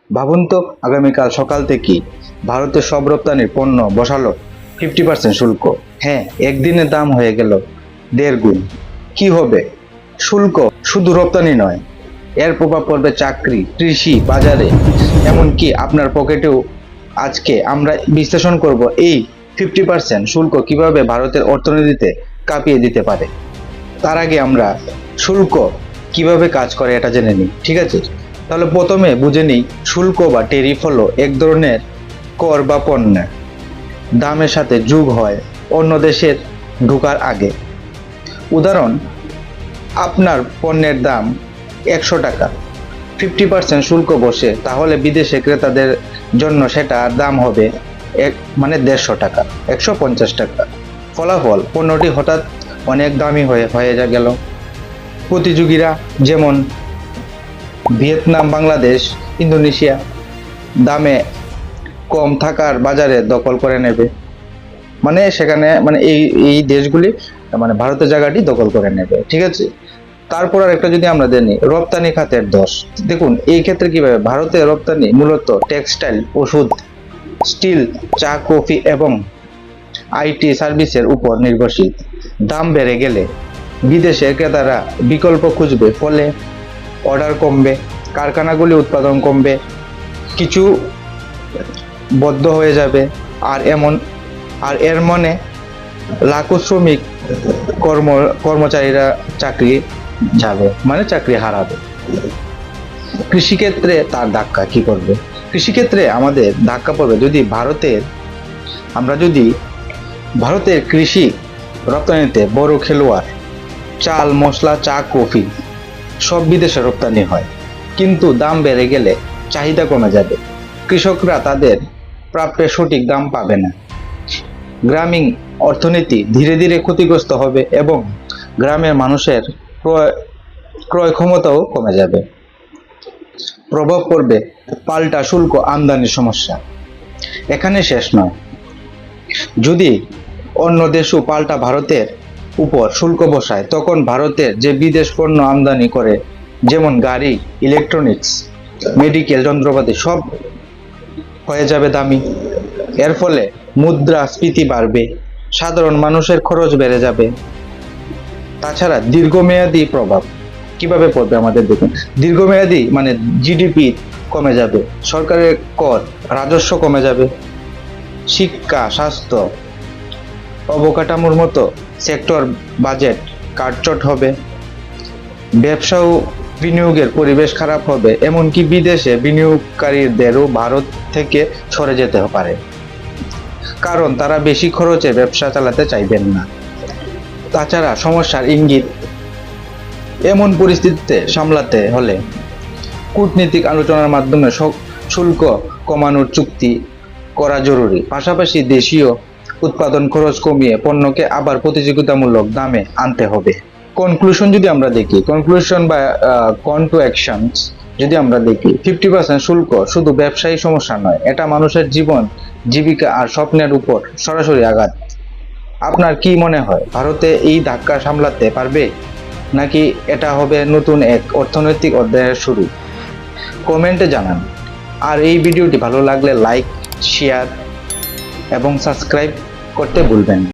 ভাবুন তো, আগামীকাল সকাল থেকেই ভারতের সব রপ্তানির পণ্য বসালো 50% শুল্ক। হ্যাঁ, একদিনের দাম হয়ে গেল 1.5 গুণ। কি হবে? শুল্ক শুধু রপ্তানি নয়, এর প্রভাব পড়বে চাকরি, কৃষি, বাজারে, এমনকি আপনার পকেটেও। আজকে আমরা বিশ্লেষণ করব এই 50% শুল্ক কিভাবে ভারতের অর্থনীতিতে কাঁপিয়ে দিতে পারে। তার আগে আমরা শুল্ক কিভাবে কাজ করে এটা জেনে নিই, ঠিক আছে? তাহলে প্রথমে বুঝে নিই, শুল্ক বা ট্যারিফ হলো এক ধরনের কর বা পণ্যের দামের সাথে যোগ হয় অন্য দেশের ঢোকার আগে। উদাহরণ, আপনার পণ্যের দাম 100 টাকা, 50% শুল্ক বসে, তাহলে বিদেশে ক্রেতাদের জন্য সেটার দাম হবে 150 টাকা, 150 টাকা। ফলাফল, পণ্যটি হঠাৎ অনেক দামি হয়ে গেল। প্রতিযোগীরা যেমন ভিয়েতনাম, বাংলাদেশ, ইন্দোনেশিয়া দামে কম থাকার বাজারে দখল করে নেবে। সেখানে এই এই দেশগুলি ভারতের জায়গাটি দখল করে নেবে, ঠিক আছে? তারপর আর একটা যদি আমরা জানি, রপ্তানি খাতের দোষ। দেখুন এই ক্ষেত্রে কিভাবে ভারতের রপ্তানি মূলত টেক্সটাইল, ওষুধ, স্টিল, চা, কফি এবং আইটি সার্ভিসের উপর নির্ভরশীল। দাম বেড়ে গেলে বিদেশের ক্রেতারা বিকল্প খুঁজবে, ফলে অর্ডার কমবে, কারখানাগুলি উৎপাদন কমবে, কিছু বদ্ধ হয়ে যাবে, আর এর মানে লাখো শ্রমিক কর্মচারীরা চাকরি যাবে, চাকরি হারাবে। কৃষিক্ষেত্রে তার ধাক্কা কি করবে? কৃষিক্ষেত্রে আমাদের ধাক্কা পড়বে যদি ভারতের কৃষি রপ্তানিতে বড় খেলোয়াড়, চাল, মশলা, চা, কফি সব বিদেশে রপ্তানি হয়, কিন্তু দাম বেড়ে গেলে চাহিদা কমে যাবে, কৃষকরা তাদের প্রাপ্যের সঠিক দাম পাবে না, গ্রামীণ অর্থনীতি ধীরে ধীরে ক্ষতিগ্রস্ত হবে এবং গ্রামের মানুষের ক্রয় ক্ষমতাও কমে যাবে। প্রভাব পড়বে পাল্টা শুল্ক, আমদানির সমস্যা। এখানে শেষ নয়, যদি অন্য দেশও পাল্টা ভারতের উপর শুল্ক বসায়, তখন ভারতের যে বিদেশ পণ্য আমদানি করে, যেমন গাড়ি, ইলেকট্রনিক্স, মেডিকেল যন্ত্রপাতি, সব হয়ে যাবে দামি। এর ফলে মুদ্রাস্ফীতি বাড়বে, সাধারণ মানুষের খরচ বেড়ে যাবে। তাছাড়া দীর্ঘমেয়াদী প্রভাব কিভাবে পড়বে আমাদের দেখুন। দীর্ঘমেয়াদী জিডিপি কমে যাবে, সরকারের কর রাজস্ব কমে যাবে, শিক্ষা, স্বাস্থ্য, অবকাঠামোর মতো সেক্টর বাজেট কাটছট হবে, ব্যবসা ও বিনিয়োগের পরিবেশ খারাপ হবে, এমনকি বিদেশে বিনিয়োগকারীদেরও ভারত থেকে সরে যেতে পারে, কারণ তারা বেশি খরচে ব্যবসা চালাতে চাইবেন না। তাছাড়া সমস্যার ইঙ্গিত, এমন পরিস্থিতিতে সামলাতে হলে কূটনীতিক আলোচনার মাধ্যমে শুল্ক কমানোর চুক্তি করা জরুরি। পাশাপাশি দেশীয় উৎপাদন খরচ কমিয়ে পণ্যকে আবার প্রতিযোগিতামূলক দামে আনতে হবে। কনক্লুশন যদি আমরা দেখি, কনক্লুশন বা কল টু অ্যাকশনস যদি আমরা দেখি, 50% শুল্ক শুধু ব্যবসায়ী সমস্যা নয়, এটা মানুষের জীবন, জীবিকা আর স্বপ্নের উপর সরাসরি আঘাত। আপনার কি মনে হয়, ভারতে এই ধাক্কা সামলাতে পারবে, নাকি এটা হবে নতুন এক অর্থনৈতিক অধ্যায়ের শুরু? কমেন্টে জানান। আর এই ভিডিওটি ভালো লাগলে লাইক, শেয়ার এবং সাবস্ক্রাইব করতে ভুলবেন না।